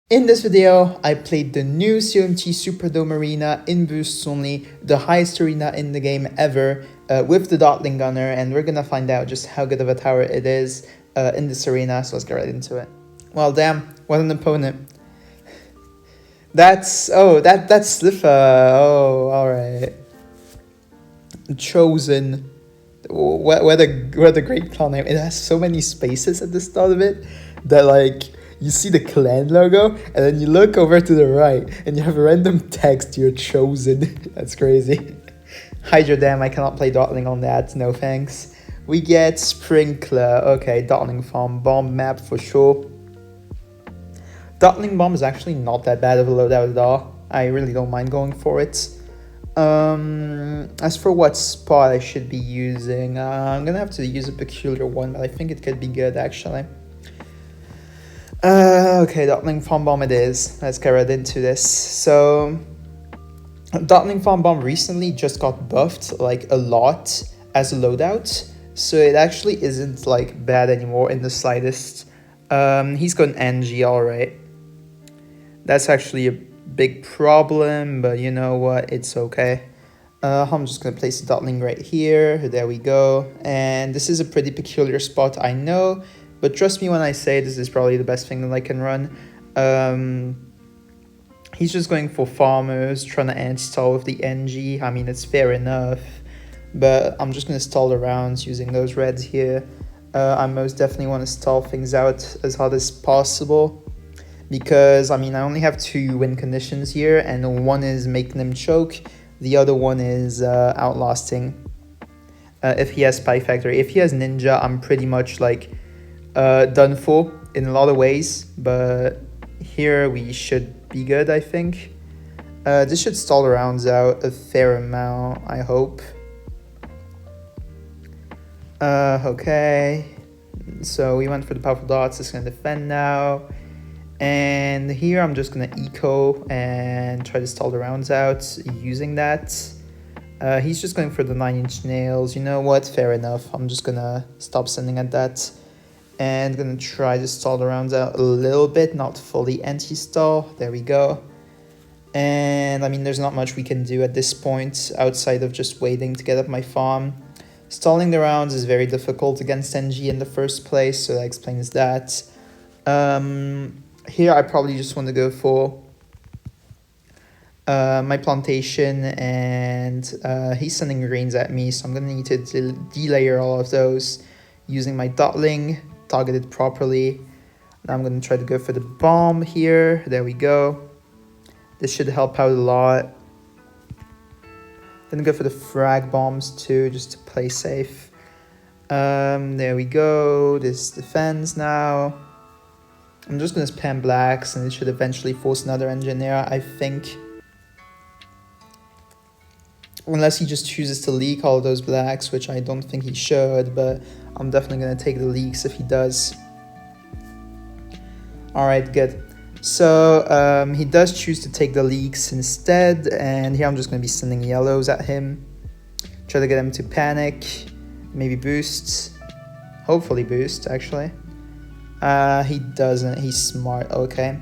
In this video, I played the new CMT Superdome Arena in boosts only, the highest arena in the game ever, with the dartling gunner, and we're gonna find out just how good of a tower it is in this arena, so let's get right into it. Well, damn, what an opponent. That's Sliffa. Oh, alright. Chosen. What a great clan name. It has so many spaces at the start of it that, like, you see the clan logo, and then you look over to the right, and you have a random text, "You're chosen." That's crazy. Hydra Dam, I cannot play Dartling on that, no thanks. We get Sprinkler, okay, Dartling Farm Bomb map for sure. Dartling Bomb is actually not that bad of a loadout at all. I really don't mind going for it. As for what spot I should be using, I'm gonna have to use a peculiar one, but I think it could be good actually. Okay, Dartling Farm Bomb it is. Let's get right into this. So, Dartling Farm Bomb recently just got buffed, like, a lot as a loadout. So it actually isn't, like, bad anymore in the slightest. He's got an NG, alright. That's actually a big problem, but you know what? It's okay. I'm just gonna place the Dartling right here. There we go. And this is a pretty peculiar spot, I know. But trust me when I say this is probably the best thing that I can run. He's just going for farmers, trying to anti-stall with the NG. I mean, it's fair enough. But I'm just going to stall the rounds using those reds here. I most definitely want to stall things out as hard as possible. Because, I mean, I only have 2 win conditions here. And one is making them choke. The other one is outlasting. If he has Spy Factory. If he has Ninja, I'm pretty much, like, done for in a lot of ways, but here we should be good, I think. This should stall the rounds out a fair amount, I hope. Okay, so we went for the powerful darts. It's gonna defend now, and here I'm just gonna eco and try to stall the rounds out using that. He's just going for the 9-inch nails. You know what, fair enough. I'm just gonna stop sending at that. And gonna try to stall the rounds out a little bit, not fully anti-stall. There we go. And I mean, there's not much we can do at this point outside of just waiting to get up my farm. Stalling the rounds is very difficult against NG in the first place, so that explains that. Here I probably just want to go for my plantation, and he's sending greens at me, so I'm gonna need to delayer all of those using my Dartling. Targeted properly. Now I'm going to try to go for the bomb here. There we go. This should help out a lot. Then go for the frag bombs too, just to play safe. There we go. This defends now. I'm just going to spam blacks, and it should eventually force another engineer, I think. Unless he just chooses to leak all of those blacks, which I don't think he should, but I'm definitely going to take the leaks if he does. Alright, good. So, he does choose to take the leaks instead, and here I'm just going to be sending yellows at him. Try to get him to panic, maybe boost. Hopefully boost, actually. He doesn't, he's smart, okay.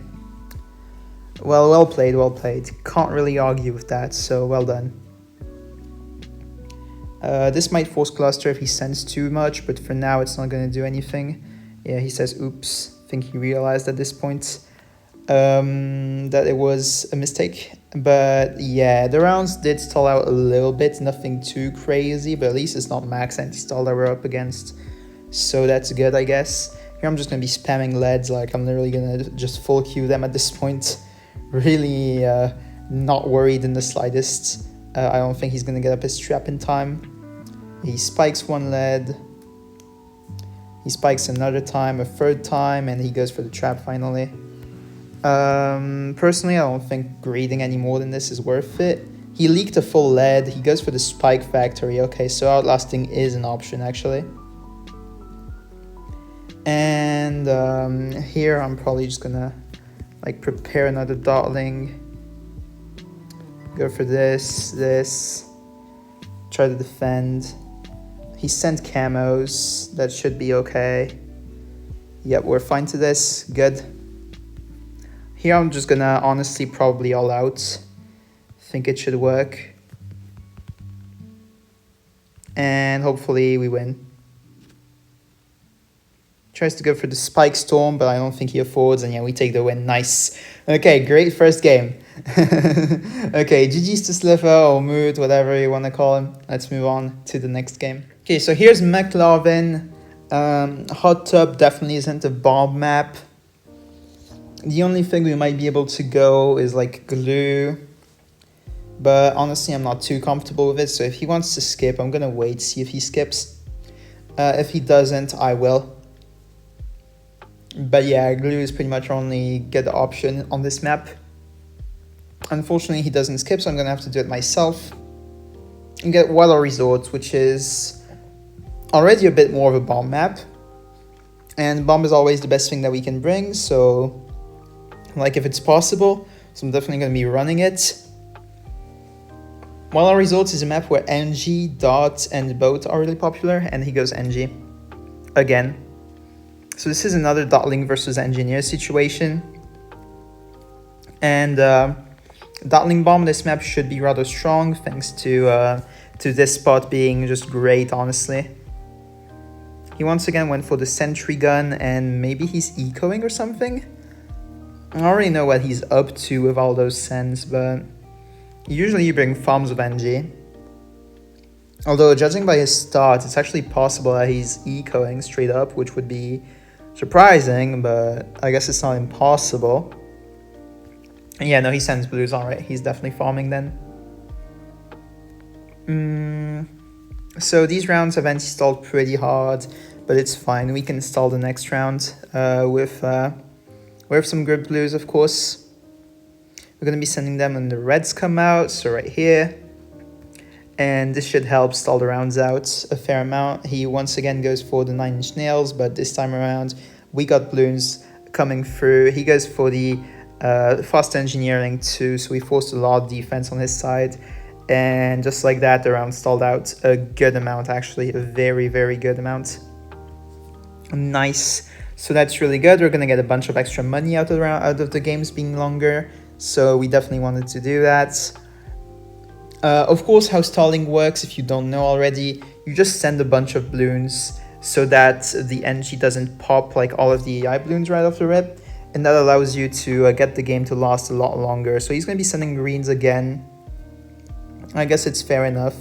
Well played, well played. Can't really argue with that, so well done. This might force cluster if he sends too much, but for now it's not going to do anything. Yeah, he says oops. I think he realized at this point that it was a mistake. But yeah, the rounds did stall out a little bit, nothing too crazy, but at least it's not max anti-stall that we're up against. So that's good, I guess. Here I'm just going to be spamming leads, like I'm literally going to just full queue them at this point. Really not worried in the slightest. I don't think he's going to get up his trap in time. He spikes one lead. He spikes another time, a third time, and he goes for the trap finally. Personally, I don't think grading any more than this is worth it. He leaked a full lead. He goes for the spike factory. Okay, so outlasting is an option actually. And here I'm probably just gonna like prepare another dartling. Go for this. Try to defend. He sent camos. That should be okay. Yep, we're fine to this. Good. Here I'm just gonna honestly probably all out. Think it should work. And hopefully we win. Tries to go for the Spike Storm, but I don't think he affords. And yeah, we take the win. Nice. Okay, great first game. Okay, GG's to Sliver or Mood, whatever you want to call him. Let's move on to the next game. Okay, so here's McLovin. Hot Tub definitely isn't a bomb map. The only thing we might be able to go is like glue. But honestly, I'm not too comfortable with it. So if he wants to skip, I'm going to wait, see if he skips. If he doesn't, I will. But yeah, glue is pretty much our only good option on this map. Unfortunately, he doesn't skip, so I'm going to have to do it myself. And get Water Resort, which is already a bit more of a bomb map. And bomb is always the best thing that we can bring, so like if it's possible. So I'm definitely going to be running it. Water Resort is a map where NG, Dart, and Boat are really popular, and he goes NG again. So this is another dartling versus engineer situation. And dartling bomb, this map should be rather strong thanks to this spot being just great, honestly. He once again went for the sentry gun, and maybe he's ecoing or something. I don't really know what he's up to with all those sends, but usually you bring farms of NG. Although judging by his start, it's actually possible that he's ecoing straight up, which would be surprising, but I guess it's not impossible. And yeah, no, he sends blues, alright, he's definitely farming then. So these rounds have anti-stalled pretty hard, but it's fine. We can stall the next round with some good blues, of course. We're going to be sending them when the reds come out, so right here. And this should help stall the rounds out a fair amount. He once again goes for the 9-inch nails, but this time around we got balloons coming through. He goes for the fast engineering too, so we forced a lot of defense on his side. And just like that, the round stalled out a good amount, actually, a very, very good amount. Nice. So that's really good. We're going to get a bunch of extra money out of the games being longer, so we definitely wanted to do that. Of course, how stalling works, if you don't know already, you just send a bunch of balloons so that the NG doesn't pop like all of the AI balloons right off the rip, and that allows you to get the game to last a lot longer. So he's going to be sending greens again. I guess it's fair enough.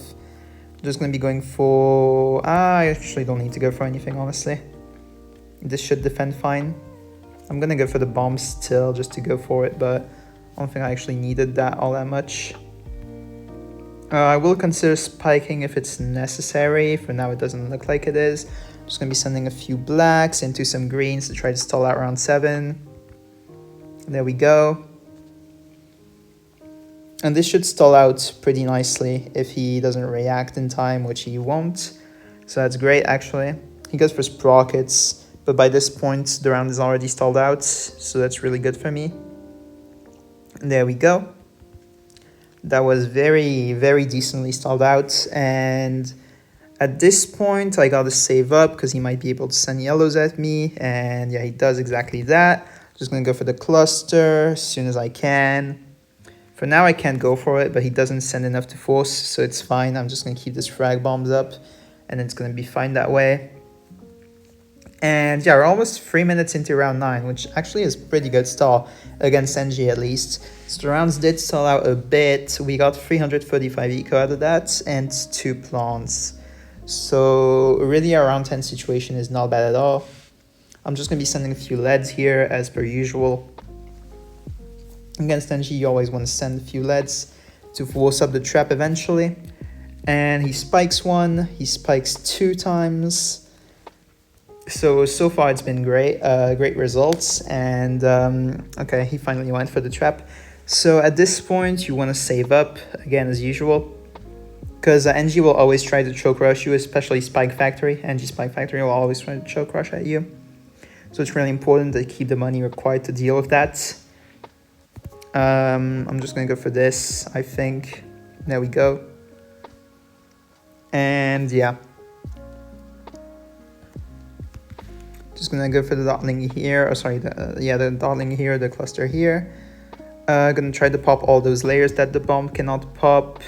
I'm just going to be going for... I actually don't need to go for anything, honestly. This should defend fine. I'm going to go for the bomb still, just to go for it, but I don't think I actually needed that all that much. I will consider spiking if it's necessary. For now, it doesn't look like it is. I'm just going to be sending a few blacks into some greens to try to stall out round 7. There we go. And this should stall out pretty nicely if he doesn't react in time, which he won't. So that's great, actually. He goes for sprockets, but by this point, the round is already stalled out. So that's really good for me. And there we go. That was very, very decently stalled out. And at this point, I gotta save up because he might be able to send yellows at me. And yeah, he does exactly that. Just gonna go for the cluster as soon as I can. For now, I can't go for it, but he doesn't send enough to force, so it's fine. I'm just gonna keep this frag bombs up, and it's gonna be fine that way. And yeah, we're almost 3 minutes into round 9, which actually is pretty good stall against NG at least. So the rounds did stall out a bit. We got 335 eco out of that and 2 plants. So really our round 10 situation is not bad at all. I'm just going to be sending a few leads here as per usual. Against NG, you always want to send a few leads to force up the trap eventually. And he spikes one, he spikes 2 times. So far it's been great, great results. And okay, he finally went for the trap. So at this point, you want to save up, again as usual. Because NG will always try to choke rush you, especially Spike Factory. NG Spike Factory will always try to choke rush at you. So it's really important to keep the money required to deal with that. I'm just going to go for this, I think. There we go. And yeah. Just gonna go for the dartling here. Oh, sorry, the dartling here, the cluster here. Gonna try to pop all those layers that the bomb cannot pop.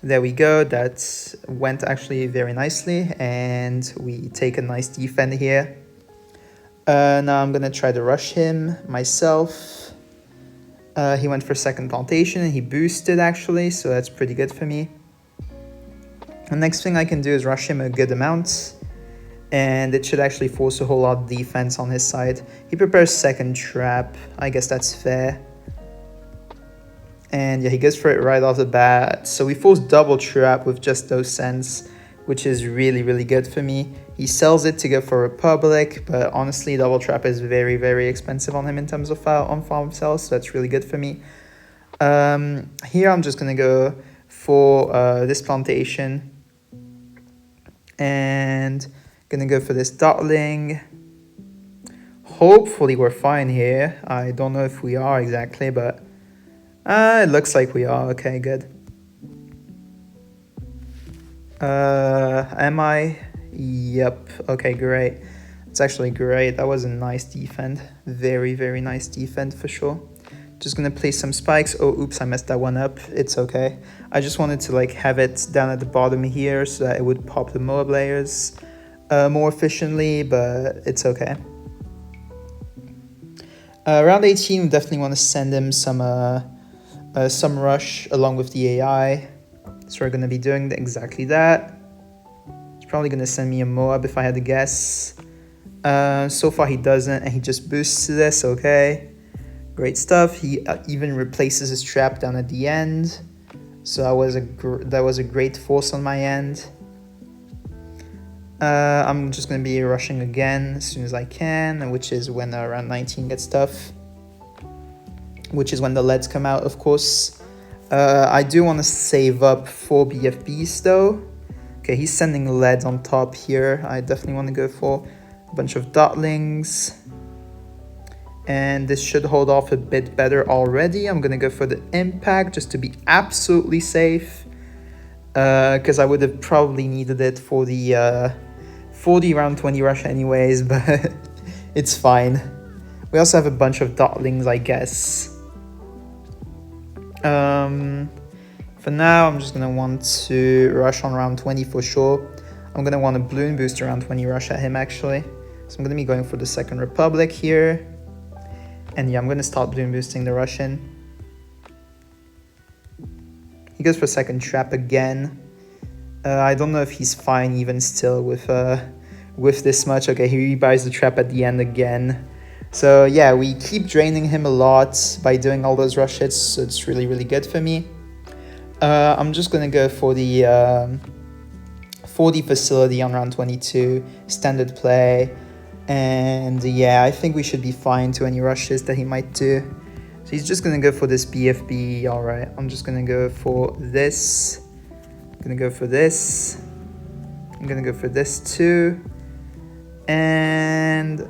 There we go. That went actually very nicely, and we take a nice defend here. Now I'm gonna try to rush him myself. He went for second plantation and he boosted actually, so that's pretty good for me. The next thing I can do is rush him a good amount, and it should actually force a whole lot of defense on his side. He prepares second trap. I guess that's fair. And yeah, he goes for it right off the bat. So we force double trap with just those cents, which is really, really good for me. He sells it to go for Republic, but honestly, double trap is very, very expensive on him in terms of on-farm sells, so that's really good for me. Here I'm just going to go for this plantation. And going to go for this dartling. Hopefully we're fine here. I don't know if we are exactly, but it looks like we are. Okay, good. Am I? Yep. Okay, great. It's actually great. That was a nice defend. Very, very nice defend for sure. Just gonna place some spikes. Oh, oops, I messed that one up. It's okay. I just wanted to like have it down at the bottom here so that it would pop the Moab layers more efficiently, but it's okay. Round 18, we definitely want to send him some rush along with the AI. So we're gonna be doing exactly that. He's probably gonna send me a Moab if I had to guess. So far he doesn't, and he just boosts this. Okay. Great stuff. He even replaces his trap down at the end. So that was a great force on my end. I'm just going to be rushing again as soon as I can, which is when round 19 gets tough. Which is when the leads come out, of course. I do want to save up 4 BFBs though. Okay, he's sending leads on top here. I definitely want to go for a bunch of dartlings. And this should hold off a bit better already. I'm going to go for the impact just to be absolutely safe. Because I would have probably needed it for the round 20 rush anyways, but it's fine. We also have a bunch of dartlings, I guess. For now, I'm just going to want to rush on round 20 for sure. I'm going to want a balloon boost around 20 rush at him actually. So I'm going to be going for the second Republic here. And yeah, I'm going to start balloon boosting the Russian. He goes for second trap again. I don't know if he's fine even still with this much. Okay, he rebuys the trap at the end again. So yeah, we keep draining him a lot by doing all those rush hits. So it's really, really good for me. I'm just going to go for the facility on round 22. Standard play. And yeah, I think we should be fine to any rushes that he might do. So he's just going to go for this BFB. All right, I'm just going to go for this. I'm going to go for this. I'm going to go for this too. And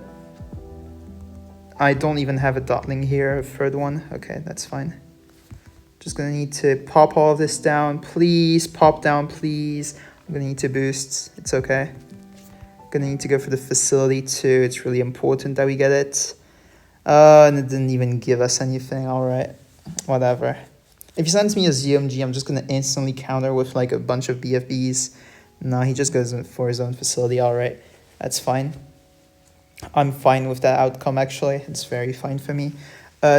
I don't even have a dartling here, a third one. Okay, that's fine. Just going to need to pop all of this down. Please, pop down, please. I'm going to need to boost. It's okay. Gonna need to go for the facility too. It's really important that we get it. And it didn't even give us anything. All right, whatever. If he sends me a ZMG, I'm just gonna instantly counter with like a bunch of BFBs. No, he just goes for his own facility. All right, that's fine. I'm fine with that outcome actually. It's very fine for me.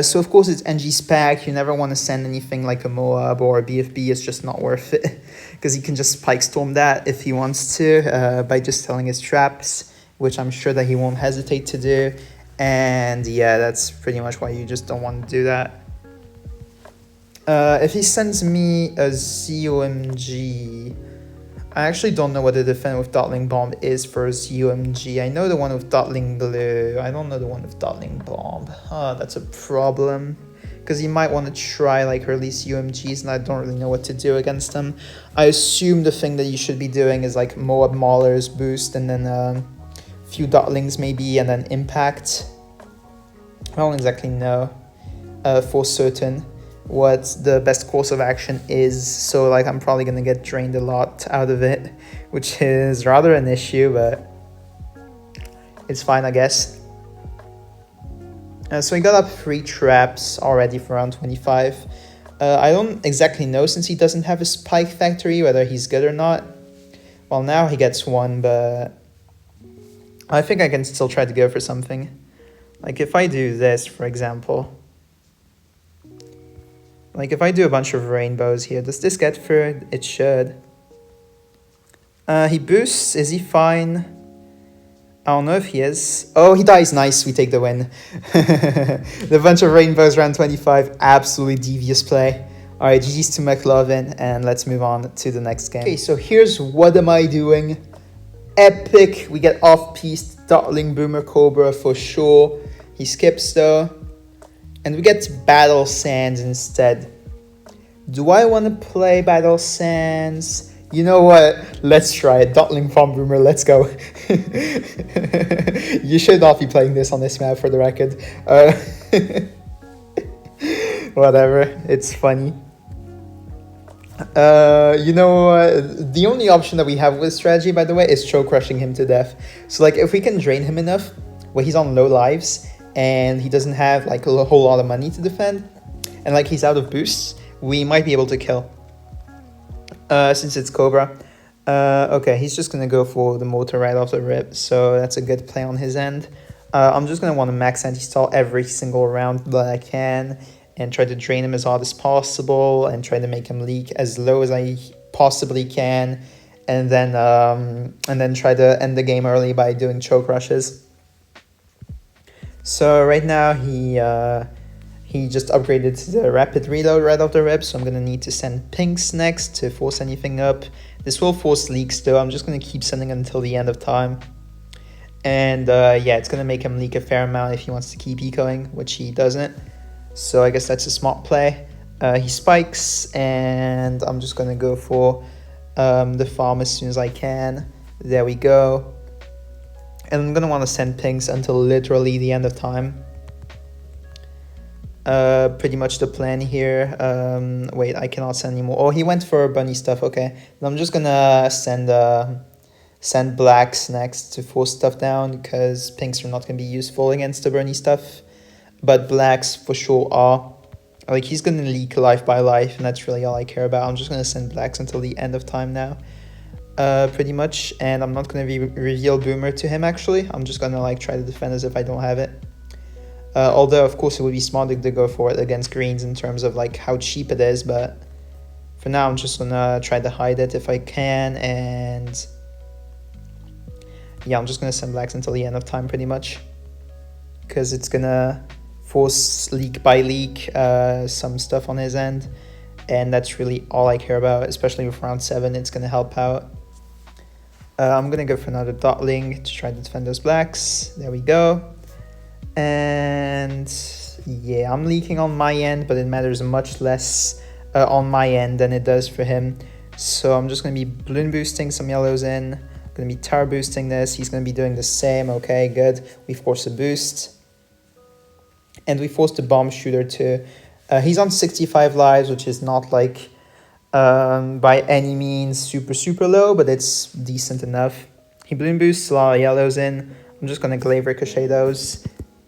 So of course it's NG spec. You never want to send anything like a Moab or a BFB. It's just not worth it because he can just spike storm that if he wants to by just selling his traps, which I'm sure that he won't hesitate to do. And yeah, that's pretty much why you just don't want to do that. If he sends me a ZOMG, I actually don't know what the defend with Dartling Bomb is for ZOMG. I know the one with Dartling Glue. I don't know the one with Dartling Bomb. That's a problem. Because he might want to try like early ZOMGs and I don't really know what to do against them. I assume the thing that you should be doing is like Moab Maulers boost and then a few Dartlings maybe and then impact. I don't exactly know for certain what the best course of action is, so like I'm probably gonna get drained a lot out of it, which is rather an issue, but It's fine, I guess. So he got up 3 traps already for round 25. I don't exactly know, since he doesn't have a spike factory, whether he's good or not. Well, now he gets 1, but I think I can still try to go for something. Like if I do this, for example. Like if I do a bunch of rainbows here, does this get through? It should. He boosts. Is he fine? I don't know if he is. Oh, he dies. Nice. We take the win. The bunch of rainbows round 25. Absolutely devious play. All right, GG's to McLovin, and let's move on to the next game. Okay, so here's what am I doing? Epic. We get off-piste dartling boomer cobra for sure. He skips though. And we get Battle Sands instead. Do I want to play Battle Sands? You know what? Let's try it. Dartling Farm Boomer, let's go. You should not be playing this on this map, for the record. Whatever, it's funny. You know, the only option that we have with strategy, by the way, is choke crushing him to death. So like if we can drain him enough where he's on low lives and he doesn't have like a whole lot of money to defend, and like he's out of boosts, we might be able to kill. Since it's Cobra. Okay, he's just gonna go for the motor right off the rip, so that's a good play on his end. I'm just gonna want to max anti-stall every single round that I can and try to drain him as hard as possible and try to make him leak as low as I possibly can, and then try to end the game early by doing choke rushes. So right now he just upgraded to the rapid reload right off the rip, so I'm going to need to send pinks next to force anything up. This will force leaks though. I'm just going to keep sending until the end of time. And yeah, it's going to make him leak a fair amount if he wants to keep ecoing, which he doesn't. So I guess that's a smart play. He spikes, and I'm just going to go for the farm as soon as I can. There we go. And I'm going to want to send pinks until literally the end of time. Pretty much the plan here. Wait, I cannot send anymore. Oh, he went for bunny stuff. Okay, and I'm just gonna send blacks next to force stuff down, because pinks are not gonna be useful against the bunny stuff, but blacks for sure are. Like he's gonna leak life by life, and that's really all I care about. I'm just gonna send blacks until the end of time now, pretty much, and I'm not gonna reveal boomer to him. Actually, I'm just gonna like try to defend as if I don't have it. Although, of course, it would be smarter to go for it against greens in terms of like how cheap it is. But for now, I'm just going to try to hide it if I can. And yeah, I'm just going to send blacks until the end of time pretty much, because it's going to force leak by leak some stuff on his end. And that's really all I care about, especially with round 7. It's going to help out. I'm going to go for another dartling to try to defend those blacks. There we go. And yeah, I'm leaking on my end, but it matters much less on my end than it does for him. So I'm just going to be balloon boosting some yellows in. I'm going to be tower boosting this. He's going to be doing the same. Okay, good. We force a boost. And we forced the bomb shooter too. He's on 65 lives, which is not like by any means super low, but it's decent enough. He balloon boosts a lot of yellows in. I'm just going to glaive ricochet those.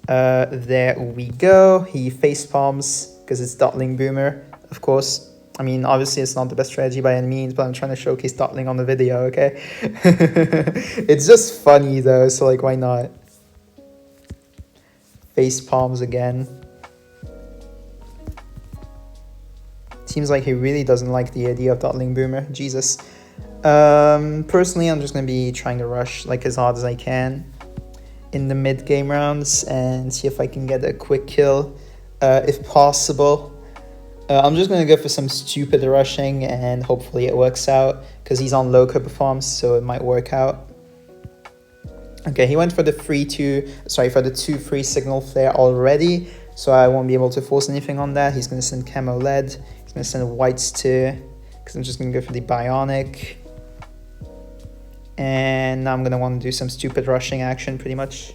There we go. He face palms because it's dartling boomer, of course. I mean, obviously it's not the best strategy by any means, but I'm trying to showcase dartling on the video, okay? It's just funny though, so like why not? Face palms again. Seems like he really doesn't like the idea of dartling boomer. Jesus. Personally, I'm just gonna be trying to rush like as hard as I can in the mid-game rounds and see if I can get a quick kill, if possible. I'm just going to go for some stupid rushing and hopefully it works out, because he's on low Cobra farms, so it might work out. Okay, he went for the 2 free signal flare already, so I won't be able to force anything on that. He's going to send camo lead. He's going to send whites too, because I'm just going to go for the bionic. And now I'm going to want to do some stupid rushing action, pretty much.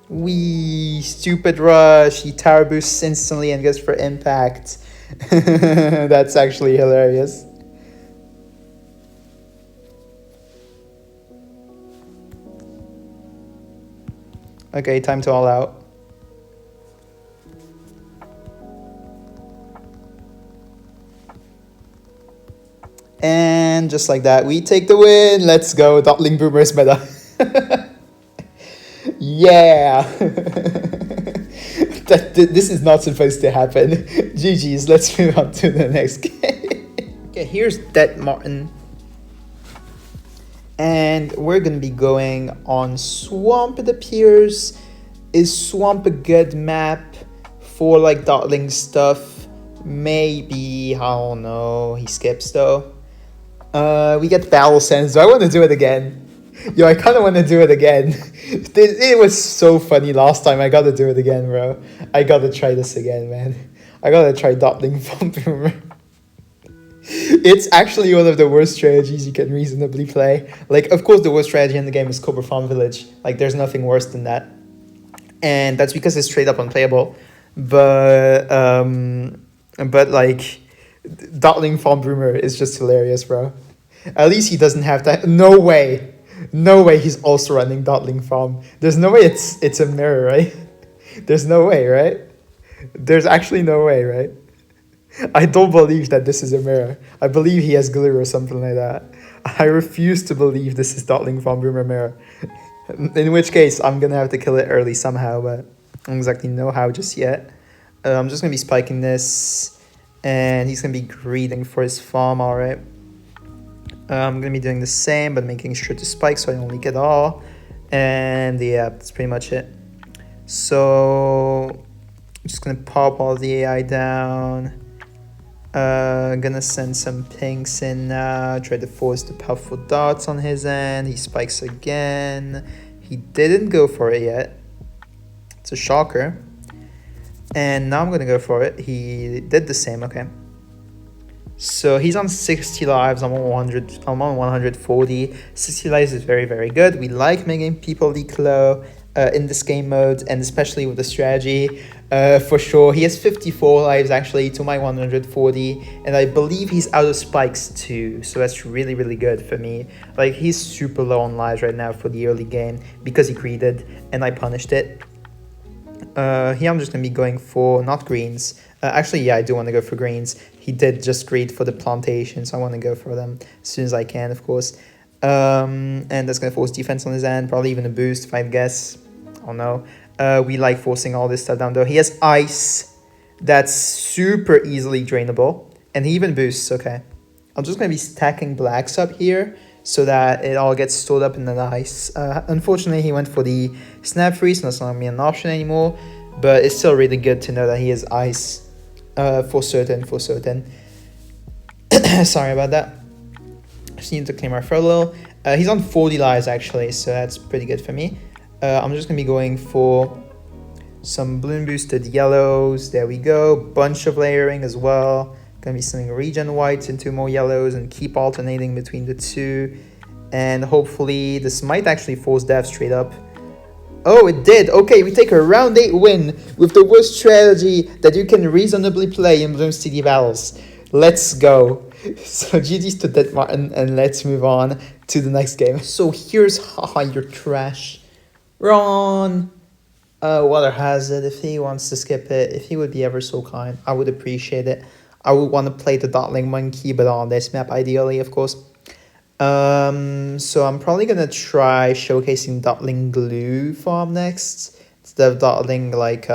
Wee, stupid rush. He tower boosts instantly and goes for impact. That's actually hilarious. Okay, time to all out. And just like that, we take the win. Let's go, dartling boomers meta. Yeah. This is not supposed to happen. GG's, let's move on to the next game. Okay, here's Dead Martin. And we're gonna be going on Swamp, it appears. Is Swamp a good map for like dartling stuff? Maybe, I don't know. He skips though. We get Battle Sense. Do I want to do it again? Yo, I kind of want to do it again. It was so funny last time. I gotta do it again, bro. I gotta try this again, man. I gotta try dartling from Boomer. It's actually one of the worst strategies you can reasonably play. Like, of course, the worst strategy in the game is Cobra Farm Village. Like, there's nothing worse than that. And that's because it's straight up unplayable. But like, dartling Farm Boomer is just hilarious, bro. At least he doesn't have to. No way. No way he's also running dartling Farm. There's no way it's a mirror, right? There's no way, right? There's actually no way, right? I don't believe that this is a mirror. I believe he has glue or something like that. I refuse to believe this is dartling Farm Boomer mirror. In which case, I'm gonna have to kill it early somehow, but I don't exactly know how just yet. I'm just gonna be spiking this, and he's gonna be greeting for his farm, alright. I'm gonna be doing the same, but making sure to spike so I don't leak it all. And yeah, that's pretty much it. So I'm just gonna pop all the AI down. Gonna send some pinks in now. Try to force the powerful darts on his end. He spikes again. He didn't go for it yet. It's a shocker. And now I'm gonna go for it. He did the same, okay. So he's on 60 lives, I'm on 100, I'm on 140. 60 lives is very, very good. We like making people leak low in this game mode, and especially with the strategy, for sure. He has 54 lives actually to my 140, and I believe he's out of spikes too, so that's really, really good for me. Like, he's super low on lives right now for the early game because he greeted and I punished it. Here I'm just gonna be going for not greens. Actually, yeah, I do want to go for greens. He did just greet for the plantation, so I want to go for them as soon as I can, of course. And that's gonna force defense on his end, probably even a boost if I guess. I don't know. We like forcing all this stuff down though. He has ice that's super easily drainable, and he even boosts. Okay, I'm just gonna be stacking blacks up here so that it all gets stored up in the ice. Unfortunately, he went for the snap freeze, so that's not gonna be an option anymore. But it's still really good to know that he has ice. For certain. Sorry about that. Just need to clear my throat a little. He's on 40 lives actually, so that's pretty good for me. I'm just gonna be going for some bloom boosted yellows. There we go. Bunch of layering as well. Gonna be sending regen whites into more yellows and keep alternating between the two. And hopefully this might actually force death straight up. Oh, it did. Okay, we take a round 8 win with the worst strategy that you can reasonably play in Bloons TD Battles. Let's go. So GG's to Dead Martin, and let's move on to the next game. So here's haha, you're trash. Ron. Water Hazard, if he wants to skip it, if he would be ever so kind, I would appreciate it. I would want to play the dartling monkey, but on this map ideally, of course. So I'm probably gonna try showcasing dartling glue farm next instead of dartling like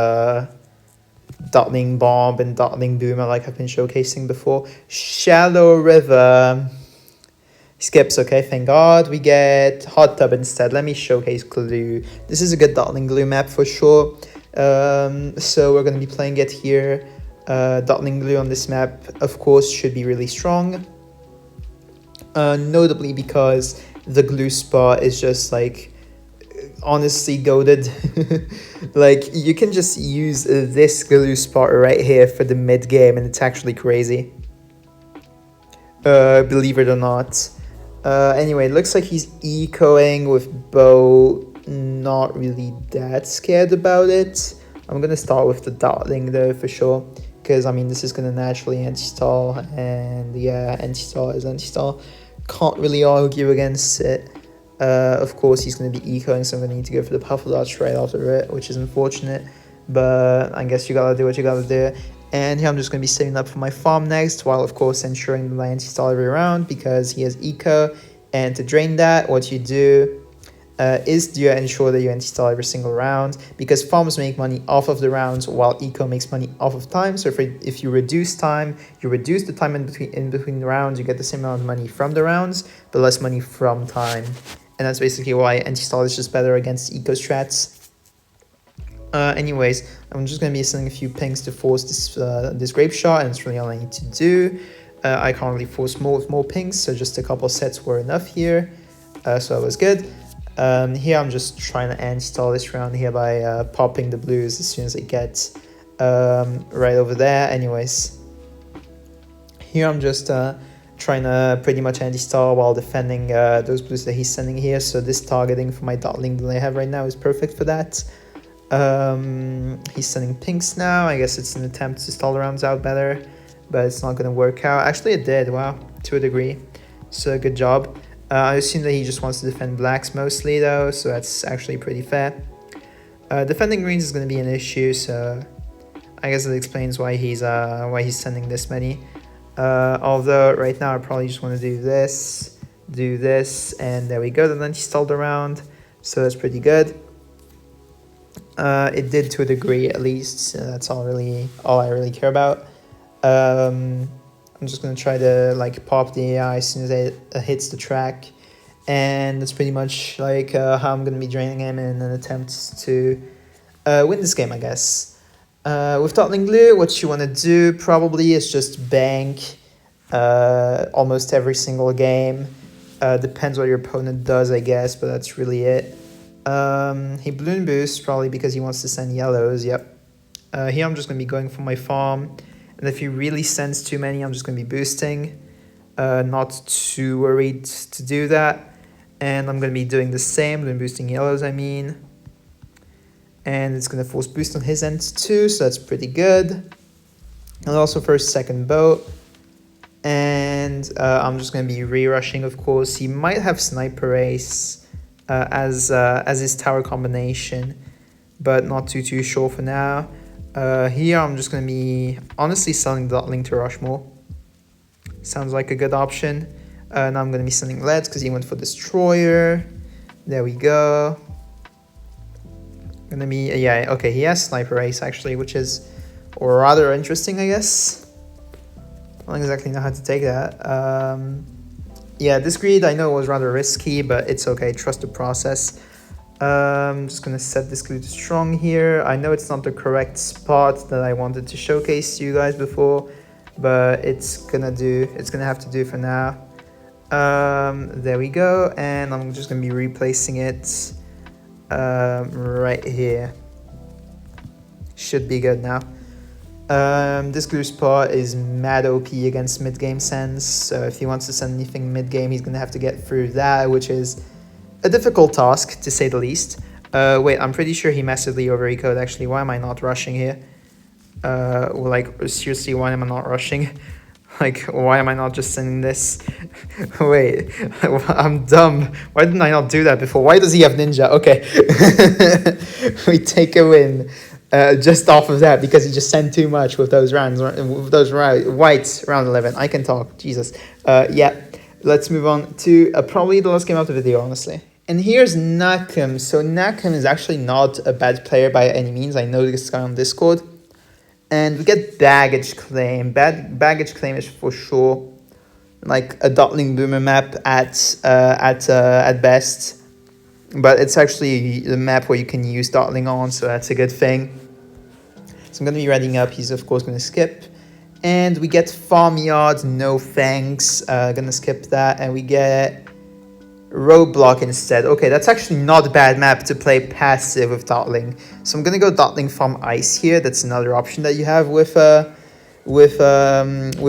dartling bomb and dartling boomer like I've been showcasing before. Shallow river skips. Okay, thank god. We get hot tub instead. Let me showcase glue. This is a good dartling glue map for sure. So we're gonna be playing it here. Dartling glue on this map, of course, should be really strong. Notably because the glue spot is just like honestly goated. Like, you can just use this glue spot right here for the mid game and it's actually crazy, believe it or not. Anyway, it looks like he's ecoing with bow. Not really that scared about it. I'm gonna start with the dartling though for sure, because I mean this is gonna naturally anti-stall, and yeah, anti-stall is anti-stall. Can't really argue against it. Of course, he's going to be ecoing, so I'm going to need to go for the Purple Dodge right after it, which is unfortunate. But I guess you gotta do what you gotta do. And here I'm just going to be saving up for my farm next, while of course ensuring that I anti-stall every round, because he has eco. And to drain that, what you do is you ensure that you anti-stall every single round, because farms make money off of the rounds while eco makes money off of time. So if you reduce time, you reduce the time in between the rounds, you get the same amount of money from the rounds, but less money from time. And that's basically why anti-stall is just better against eco strats. Anyways, I'm just going to be sending a few pings to force this grape shot, and it's really all I need to do. I can't really force more with more pings, so just a couple sets were enough here. So that was good. Here I'm just trying to anti-stall this round here by popping the blues as soon as it gets right over there. Anyways, here I'm just trying to pretty much anti-stall while defending those blues that he's sending here. So this targeting for my dartling that I have right now is perfect for that. He's sending pinks now. I guess it's an attempt to stall the rounds out better, but it's not going to work out. Actually, it did. Wow, to a degree. So good job. I assume that he just wants to defend blacks mostly though, so that's actually pretty fair. Defending greens is going to be an issue, so I guess it explains why he's sending this many. Although right now I probably just want to do this, and there we go. Then he stalled around, so that's pretty good. It did to a degree at least, so that's all I really care about. I'm just going to try to like pop the AI as soon as it hits the track, and that's pretty much like how I'm going to be draining him in an attempt to win this game, I guess. With dartling glue, what you want to do probably is just bank almost every single game. Depends what your opponent does, I guess, but that's really it. He balloon boosts probably because he wants to send yellows. Yep. Here I'm just going to be going for my farm. And if he really sends too many, I'm just going to be boosting. Not too worried to do that. And I'm going to be doing the same, balloon boosting yellows, I mean. And it's going to force boost on his end too, so that's pretty good. And also first, second boat. And I'm just going to be re-rushing, of course. He might have sniper ace as his tower combination, but not too sure for now. Here I'm just going to be honestly selling the dartling to rush more. Sounds like a good option. Now I'm going to be sending leads because he went for destroyer. There we go. Gonna be yeah, okay, he has sniper ace actually, which is rather interesting, I guess. I don't exactly know how to take that. Yeah, this greed I know was rather risky, but it's okay, trust the process. I'm just gonna set this glue to strong here. I know it's not the correct spot that I wanted to showcase to you guys before, but it's gonna have to do for now. There we go, and I'm just gonna be replacing it right here. Should be good now. This glue spot is mad OP against mid-game sends, so if he wants to send anything mid-game, he's gonna have to get through that, which is a difficult task, to say the least. Wait, I'm pretty sure he massively over-ecoed, actually. Why am I not rushing here? Like, seriously, why am I not rushing? Like, why am I not just sending this? Wait, I'm dumb. Why didn't I not do that before? Why does he have ninja? Okay. We take a win just off of that because he just sent too much with those rounds, with those whites round 11. I can talk, Jesus. Yeah, let's move on to probably the last game of the video, honestly. And here's Nakum. So Nakum is actually not a bad player by any means. I know this guy on Discord. And we get baggage claim. Baggage claim is for sure like a dartling boomer map at best, but it's actually the map where you can use dartling on, so that's a good thing. So I'm gonna be readying up. He's of course gonna skip, and we get farmyard. No thanks. Gonna skip that, and we get roadblock instead. Okay, that's actually not a bad map to play passive with dartling. So I'm gonna go dartling farm ice here. That's another option that you have with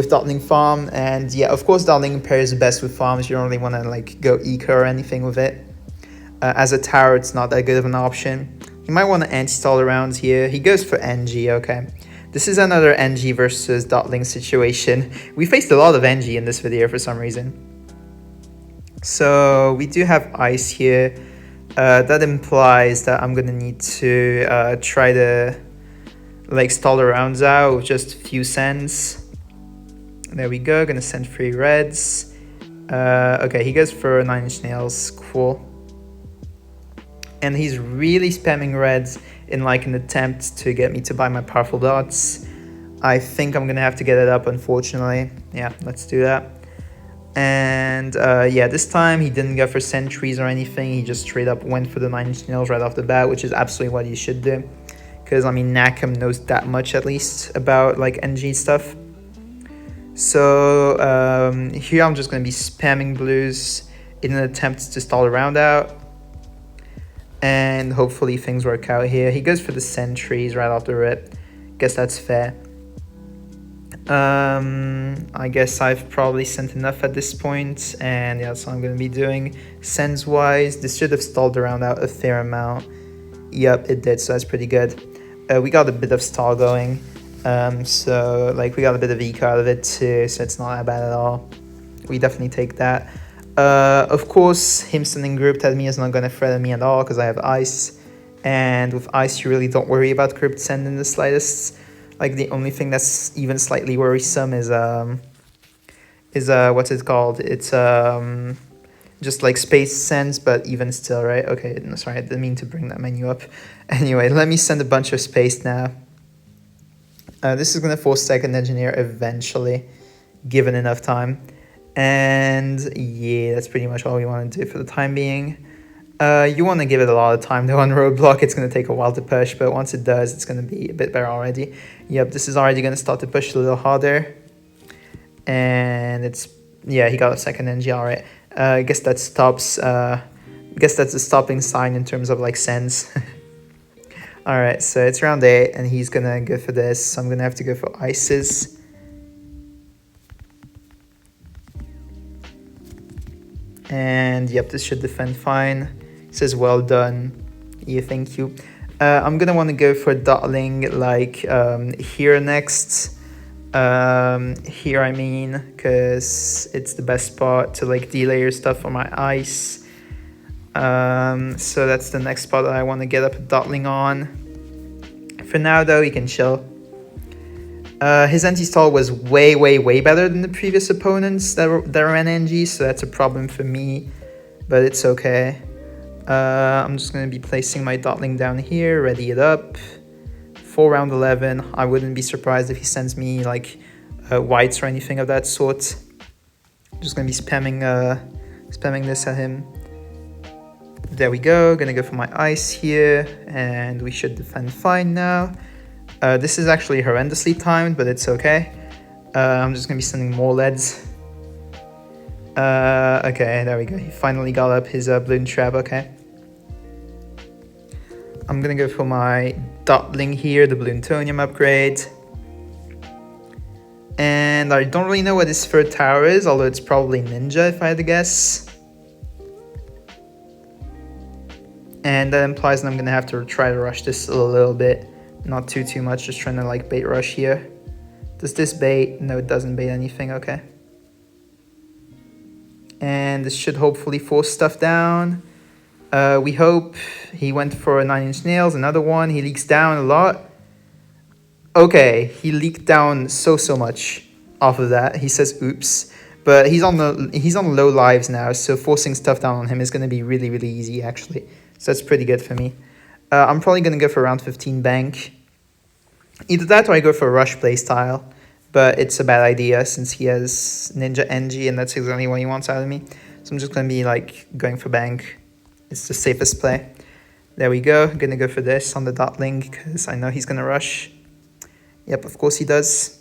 dartling farm. And yeah, of course dartling pairs best with farms. You don't really want to like go eco or anything with it. As a tower, it's not that good of an option. You might want to anti-stall around here. He goes for NG. Okay, this is another NG versus dartling situation. We faced a lot of NG in this video for some reason. So we do have ice here. That implies that I'm gonna need to try to like stall the rounds out with just a few sends. There we go, gonna send 3 reds. Okay, he goes for 9-inch nails, cool. And he's really spamming reds in like an attempt to get me to buy my powerful dots. I think I'm gonna have to get it up, unfortunately. Yeah, let's do that. And yeah, this time he didn't go for sentries or anything. He just straight up went for the 9-inch nails right off the bat, which is absolutely what you should do. Because, I mean, Nakum knows that much at least about like NG stuff. So here I'm just going to be spamming blues in an attempt to stall a round out. And hopefully things work out here. He goes for the sentries right off the rip. Guess that's fair. I guess I've probably sent enough at this point, and yeah, that's what I'm going to be doing. Sends wise, this should have stalled the round out a fair amount. Yep, it did, so that's pretty good. We got a bit of stall going, so like we got a bit of eco out of it too, so it's not that bad at all. We definitely take that. Of course, him sending grouped at me is not going to threaten me at all because I have ice, and with ice you really don't worry about grouped send in the slightest. Like the only thing that's even slightly worrisome is what's it called? It's just like space sends, but even still, right? Okay, no, sorry, I didn't mean to bring that menu up. Anyway, let me send a bunch of space now. This is gonna force second engineer eventually, given enough time. And yeah, that's pretty much all we want to do for the time being. You want to give it a lot of time though on roadblock. It's going to take a while to push, but once it does, it's going to be a bit better already. Yep, this is already going to start to push a little harder. And it's, yeah, he got a second NG, alright. I guess that stops, I guess that's a stopping sign in terms of like sends. Alright, so it's round 8 and he's going to go for this. So I'm going to have to go for ices. And yep, this should defend fine. It says well done. Yeah, thank you. I'm gonna want to go for dartling like here next. Here I mean, because it's the best spot to like delayer stuff for my ice. So that's the next spot that I want to get up a dartling on. For now though, he can chill. His anti-stall was way better than the previous opponents that ran NG, so that's a problem for me, but it's okay. I'm just going to be placing my dartling down here, ready it up. For round 11, I wouldn't be surprised if he sends me like whites or anything of that sort. I'm just going to be spamming this at him. There we go, gonna go for my ice here, and we should defend fine now. This is actually horrendously timed, but it's okay. I'm just gonna be sending more leads. Okay, there we go. He finally got up his balloon trap, okay. I'm gonna go for my dartling here, the Balloon upgrade. And I don't really know what his third tower is, although it's probably ninja if I had to guess. And that implies that I'm gonna have to try to rush this a little bit. Not too much, just trying to like bait rush here. Does this bait? No, it doesn't bait anything, okay. And this should hopefully force stuff down. We hope. He went for a 9-inch nails, another one. He leaks down a lot. Okay, he leaked down so much off of that. He says oops. But he's on low lives now, so forcing stuff down on him is gonna be really easy actually. So that's pretty good for me. I'm probably going to go for round 15 bank. Either that or I go for rush playstyle. But it's a bad idea since he has ninja NG and that's exactly what he wants out of me. So I'm just going to be like going for bank. It's the safest play. There we go. I'm going to go for this on the dartling because I know he's going to rush. Yep, of course he does.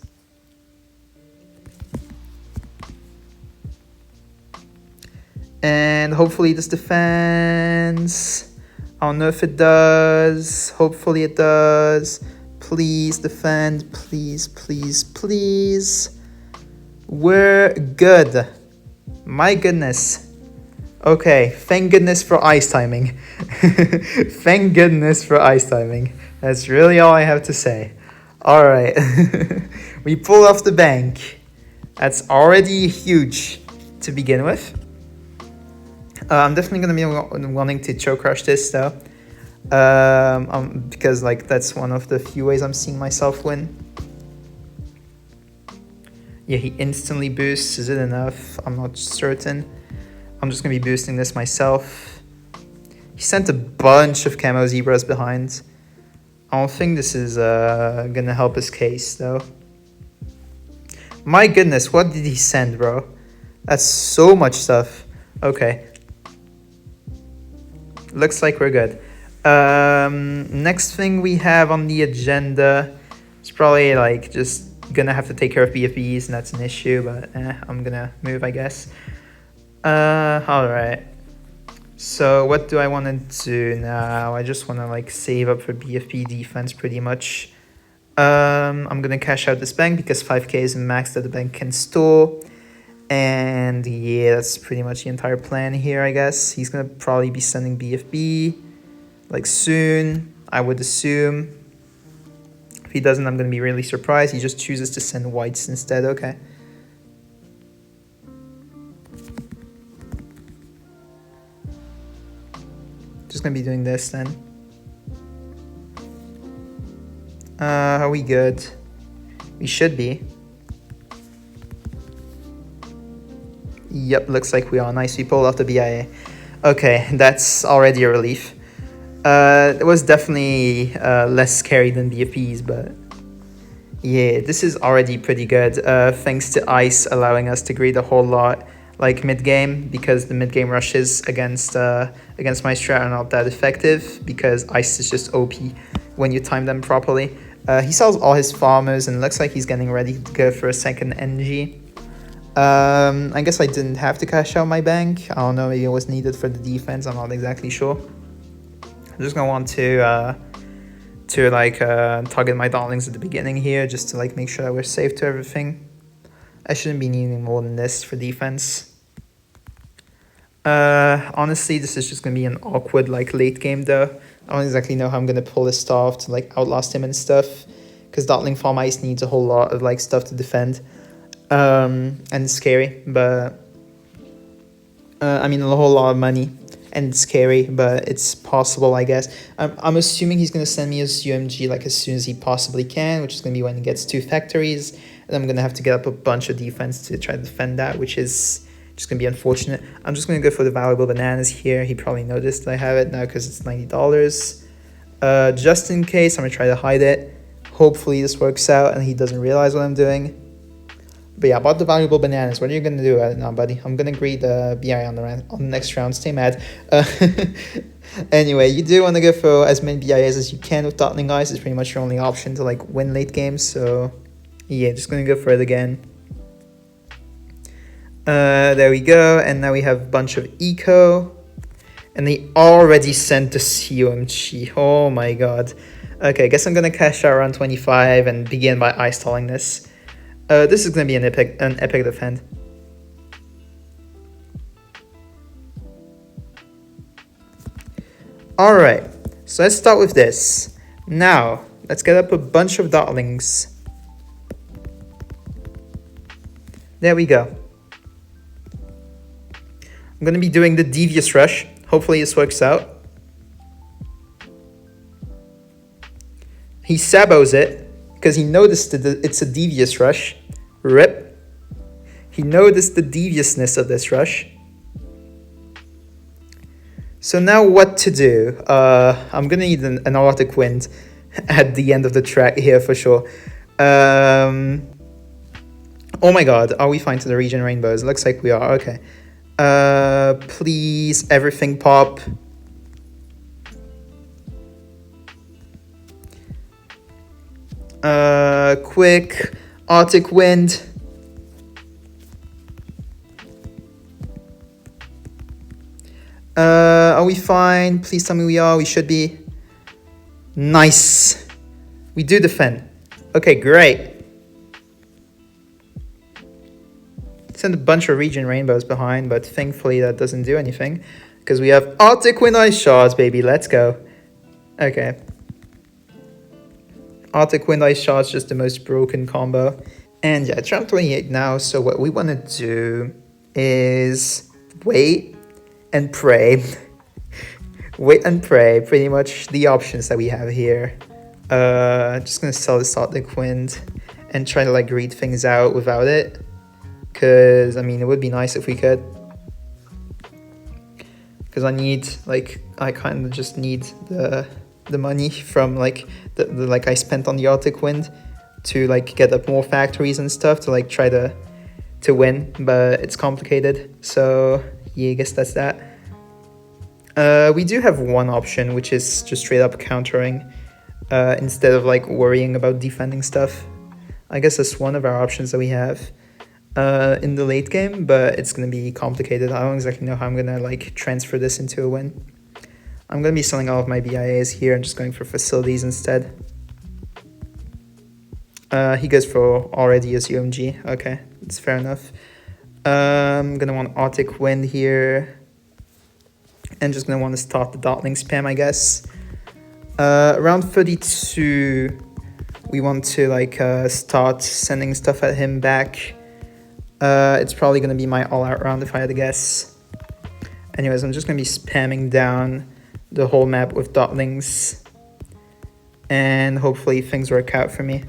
And hopefully this defends. I don't know if it does. Hopefully it does. Please defend. Please. We're good. My goodness. Okay, thank goodness for ice timing. Thank goodness for ice timing. That's really all I have to say. Alright. We pull off the bank. That's already huge to begin with. I'm definitely going to be wanting to choke crush this though. Because like that's one of the few ways I'm seeing myself win. Yeah, he instantly boosts. Is it enough? I'm not certain. I'm just going to be boosting this myself. He sent a bunch of camo zebras behind. I don't think this is going to help his case, though. My goodness, what did he send, bro? That's so much stuff. Okay. Looks like we're good. Next thing we have on the agenda is probably like just gonna have to take care of BFBs, and that's an issue, but I'm gonna move, I guess. Alright. So what do I want to do now? I just want to like save up for BFB defense pretty much. I'm gonna cash out this bank because 5k is max that the bank can store. And yeah, that's pretty much the entire plan here, I guess. He's gonna probably be sending BFB like soon, I would assume. If he doesn't, I'm gonna be really surprised. He just chooses to send whites instead. Okay. Just gonna be doing this then. Are we good? We should be. Yep, looks like we are. Nice, we pulled off the BIA. Okay, that's already a relief. It was definitely less scary than BFPs, but yeah, this is already pretty good. Thanks to Ice allowing us to greed a whole lot like mid-game, because the mid-game rushes against my strat are not that effective because Ice is just OP when you time them properly. He sells all his farmers and looks like he's getting ready to go for a second NG. I guess I didn't have to cash out my bank. I don't know, maybe it was needed for the defense. I'm not exactly sure. I'm just gonna want to target my darlings at the beginning here just to like make sure that we're safe to everything. I shouldn't be needing more than this for defense. Honestly, this is just gonna be an awkward like late game though. I don't exactly know how I'm gonna pull this stuff to like outlast him and stuff, because dartling farm ice needs a whole lot of like stuff to defend. And it's scary, but I mean a whole lot of money, and it's scary, but it's possible, I guess. I'm assuming he's gonna send me his UMG like as soon as he possibly can, which is gonna be when he gets 2 factories, and I'm gonna have to get up a bunch of defense to try to defend that, which is just gonna be unfortunate. I'm just gonna go for the valuable bananas here. He probably noticed that I have it now because it's $90. Just in case, I'm gonna try to hide it. Hopefully this works out and he doesn't realize what I'm doing. But yeah, about the valuable bananas, what are you gonna do now, buddy? I'm gonna greed the BI on the next round. Stay mad. Anyway, you do want to go for as many BIAs as you can with dartling eyes. It's pretty much your only option to like win late games. So yeah, just gonna go for it again. There we go, and now we have a bunch of eco, and they already sent the COMG. Oh my god. Okay, I guess I'm gonna cash out around 25 and begin by ice stalling this. This is gonna be an epic defend. Alright, so let's start with this. Now, let's get up a bunch of dartlings. There we go. I'm gonna be doing the devious rush. Hopefully this works out. He sabos it because he noticed that it's a devious rush. Rip. He noticed the deviousness of this rush. So now what to do? I'm gonna need an aortic wind at the end of the track here for sure. Oh my god, are we fine to the region rainbows? Looks like we are, okay. Please, everything pop. Quick, Arctic wind. Are we fine? Please tell me we are. We should be. Nice. We do defend. Okay, great. Send a bunch of region rainbows behind, but thankfully that doesn't do anything because we have Arctic wind ice shards, baby. Let's go. Okay. Arctic wind ice shards, just the most broken combo. And yeah, it's round 28 now. So what we want to do is wait and pray. Wait and pray, pretty much the options that we have here. Just gonna sell this Dartling Wind and try to like read things out without it. Cause I mean, it would be nice if we could. Cause I kind of just need the money from like the like I spent on the Arctic Wind to like get up more factories and stuff to like try to win, but it's complicated. So yeah, I guess that's that. We do have one option, which is just straight up countering instead of like worrying about defending stuff. I guess that's one of our options that we have in the late game, but it's going to be complicated. I don't exactly know how I'm going to like transfer this into a win. I'm going to be selling all of my BIAs here and just going for facilities instead. He goes for already his UMG. Okay, that's fair enough. I'm going to want Arctic Wind here. And just going to want to start the Dartling spam, I guess. Around 32, we want to like start sending stuff at him back. It's probably going to be my all-out round if I had to guess. Anyways, I'm just going to be spamming down the whole map with Dartlings. And hopefully things work out for me.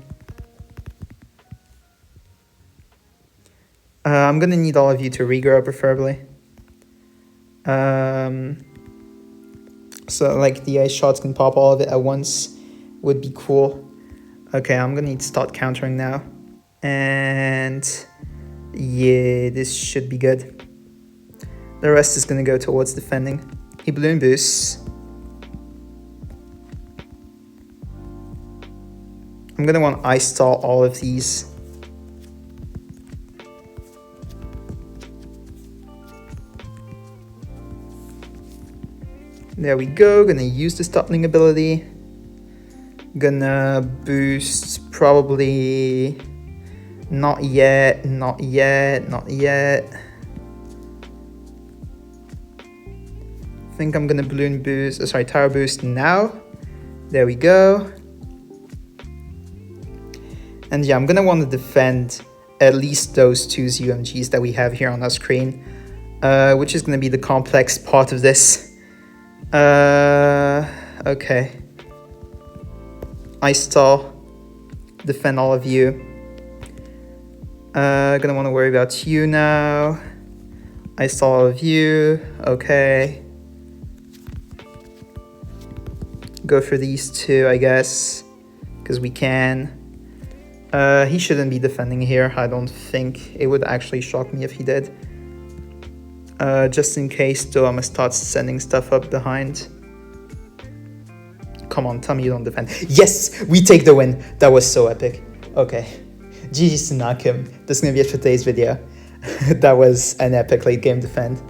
I'm going to need all of you to regrow preferably. So like the ice shots can pop all of it at once would be cool. Okay, I'm going to need to start countering now. And yeah, this should be good. The rest is going to go towards defending. He balloon boosts. I'm going to want ice stall all of these. There we go. Gonna use the Dartling ability. Gonna boost probably. Not yet, not yet, not yet. I think I'm gonna balloon boost, tower boost now. There we go. And yeah, I'm gonna want to defend at least those two UMGs that we have here on our screen, which is gonna be the complex part of this. Okay. Ice stall. Defend all of you. Gonna want to worry about you now. Ice stall all of you. Okay. Go for these two, I guess. Because we can. He shouldn't be defending here. I don't think. It would actually shock me if he did. Just in case, though, I'm gonna start sending stuff up behind. Come on, tell me you don't defend. Yes! We take the win! That was so epic. Okay. GG's to Nakim. That's gonna be it for today's video. That was an epic late game defend.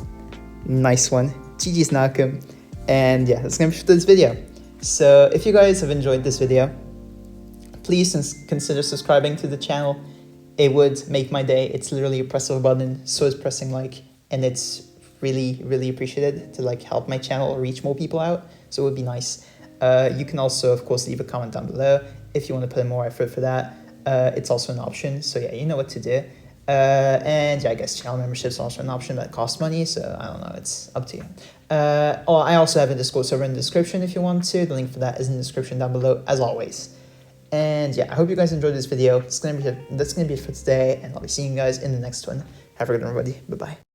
Nice one. GG's Nakim. And yeah, that's gonna be it for this video. So if you guys have enjoyed this video, please consider subscribing to the channel. It would make my day. It's literally a press of a button. So is pressing like. And it's really, really appreciated to like help my channel reach more people out. So it would be nice. You can also, of course, leave a comment down below if you want to put in more effort for that. It's also an option. So yeah, you know what to do. And yeah, I guess channel membership is also an option that costs money. So I don't know, it's up to you. I also have a Discord server in the description if you want to. The link for that is in the description down below, as always. And yeah, I hope you guys enjoyed this video. That's gonna be it for today, and I'll be seeing you guys in the next one. Have a good one, everybody. Bye-bye.